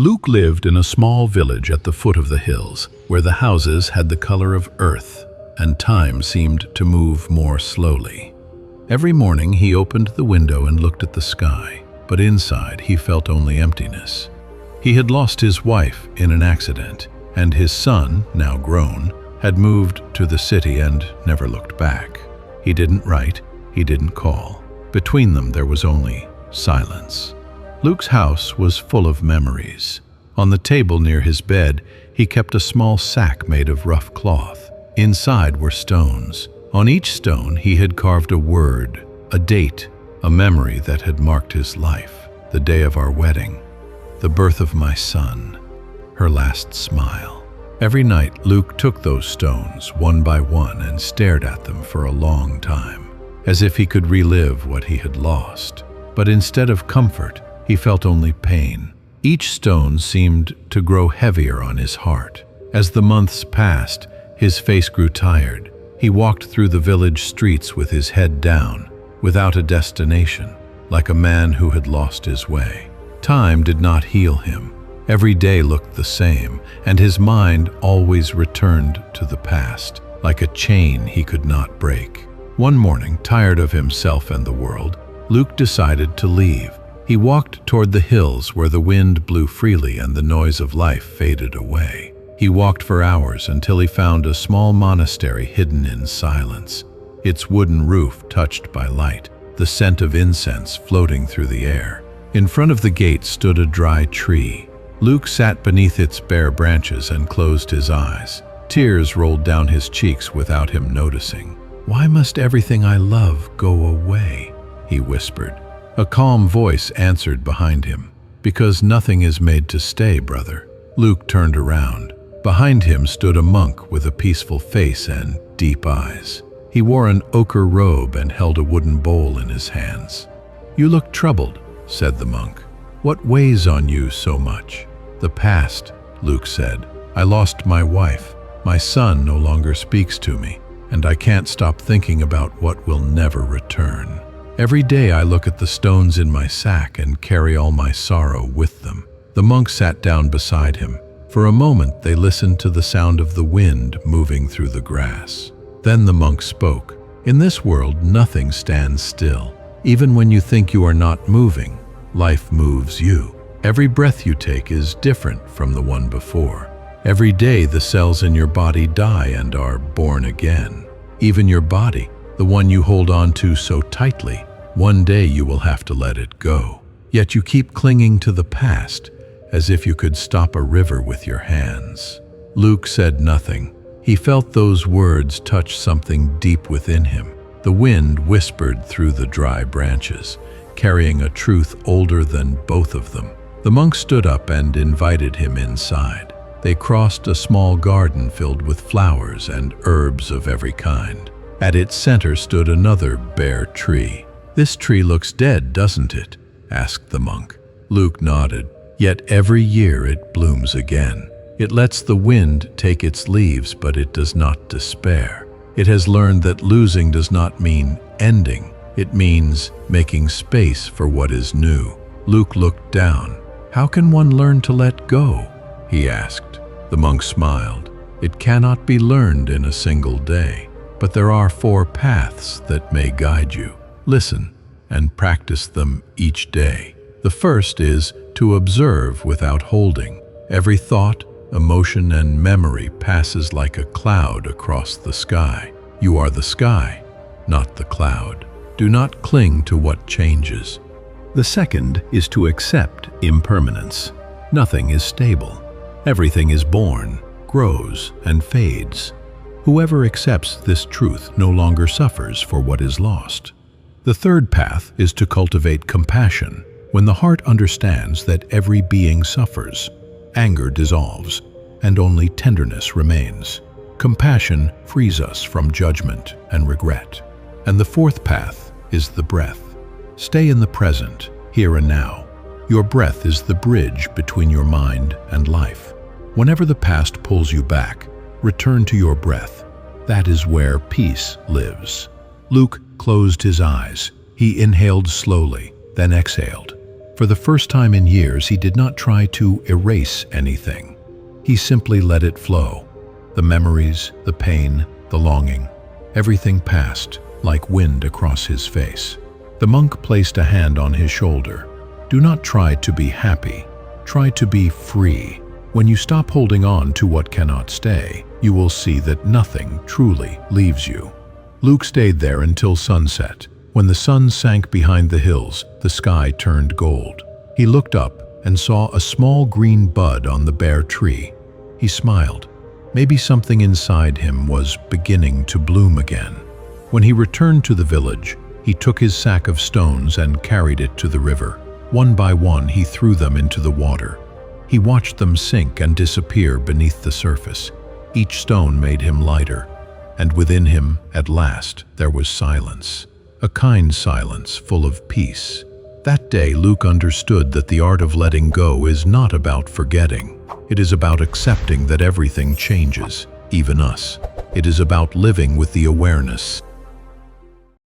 Luke lived in a small village at the foot of the hills, where the houses had the color of earth, and time seemed to move more slowly. Every morning he opened the window and looked at the sky, but inside he felt only emptiness. He had lost his wife in an accident, and his son, now grown, had moved to the city and never looked back. He didn't write, he didn't call. Between them there was only silence. Luke's house was full of memories. On the table near his bed, he kept a small sack made of rough cloth. Inside were stones. On each stone he had carved a word, a date, a memory that had marked his life. The day of our wedding, the birth of my son, her last smile. Every night Luke took those stones one by one and stared at them for a long time, as if he could relive what he had lost. But instead of comfort, he felt only pain. Each stone seemed to grow heavier on his heart. As the months passed, his face grew tired. He walked through the village streets with his head down, without a destination, like a man who had lost his way. Time did not heal him. Every day looked the same, and his mind always returned to the past, like a chain he could not break. One morning, tired of himself and the world, Luke decided to leave. He walked toward the hills where the wind blew freely and the noise of life faded away. He walked for hours until he found a small monastery hidden in silence, its wooden roof touched by light, the scent of incense floating through the air. In front of the gate stood a dry tree. Luke sat beneath its bare branches and closed his eyes. Tears rolled down his cheeks without him noticing. "Why must everything I love go away?" he whispered. A calm voice answered behind him. "Because nothing is made to stay, brother." Luke turned around. Behind him stood a monk with a peaceful face and deep eyes. He wore an ochre robe and held a wooden bowl in his hands. "You look troubled," said the monk. "What weighs on you so much?" "The past," Luke said. "I lost my wife. My son no longer speaks to me, and I can't stop thinking about what will never return. Every day I look at the stones in my sack and carry all my sorrow with them." The monk sat down beside him. For a moment they listened to the sound of the wind moving through the grass. Then the monk spoke. "In this world, nothing stands still. Even when you think you are not moving, life moves you. Every breath you take is different from the one before. Every day the cells in your body die and are born again. Even your body, the one you hold on to so tightly, one day you will have to let it go. Yet you keep clinging to the past, as if you could stop a river with your hands." Luke said nothing. He felt those words touch something deep within him. The wind whispered through the dry branches, carrying a truth older than both of them. The monk stood up and invited him inside. They crossed a small garden filled with flowers and herbs of every kind. At its center stood another bare tree. "This tree looks dead, doesn't it?" asked the monk. Luke nodded. "Yet every year it blooms again. It lets the wind take its leaves, but it does not despair. It has learned that losing does not mean ending. It means making space for what is new." Luke looked down. "How can one learn to let go?" he asked. The monk smiled. "It cannot be learned in a single day, but there are 4 paths that may guide you. Listen and practice them each day. The first is to observe without holding. Every thought, emotion, and memory passes like a cloud across the sky. You are the sky, not the cloud. Do not cling to what changes." The second is to accept impermanence. Nothing is stable. Everything is born, grows, and fades. Whoever accepts this truth no longer suffers for what is lost. The third path is to cultivate compassion. When the heart understands that every being suffers, anger dissolves, and only tenderness remains. Compassion frees us from judgment and regret. And the fourth path is the breath. Stay in the present, here and now. Your breath is the bridge between your mind and life. Whenever the past pulls you back, return to your breath. That is where peace lives. Luke closed his eyes. He inhaled slowly, then exhaled. For the first time in years, he did not try to erase anything. He simply let it flow. The memories, the pain, the longing, everything passed like wind across his face. The monk placed a hand on his shoulder. Do not try to be happy. Try to be free. When you stop holding on to what cannot stay, you will see that nothing truly leaves you. Luke stayed there until sunset. When the sun sank behind the hills, the sky turned gold. He looked up and saw a small green bud on the bare tree. He smiled. Maybe something inside him was beginning to bloom again. When he returned to the village, he took his sack of stones and carried it to the river. One by one, he threw them into the water. He watched them sink and disappear beneath the surface. Each stone made him lighter, and within him, at last, there was silence. A kind silence full of peace. That day, Luke understood that the art of letting go is not about forgetting. It is about accepting that everything changes, even us. It is about living with the awareness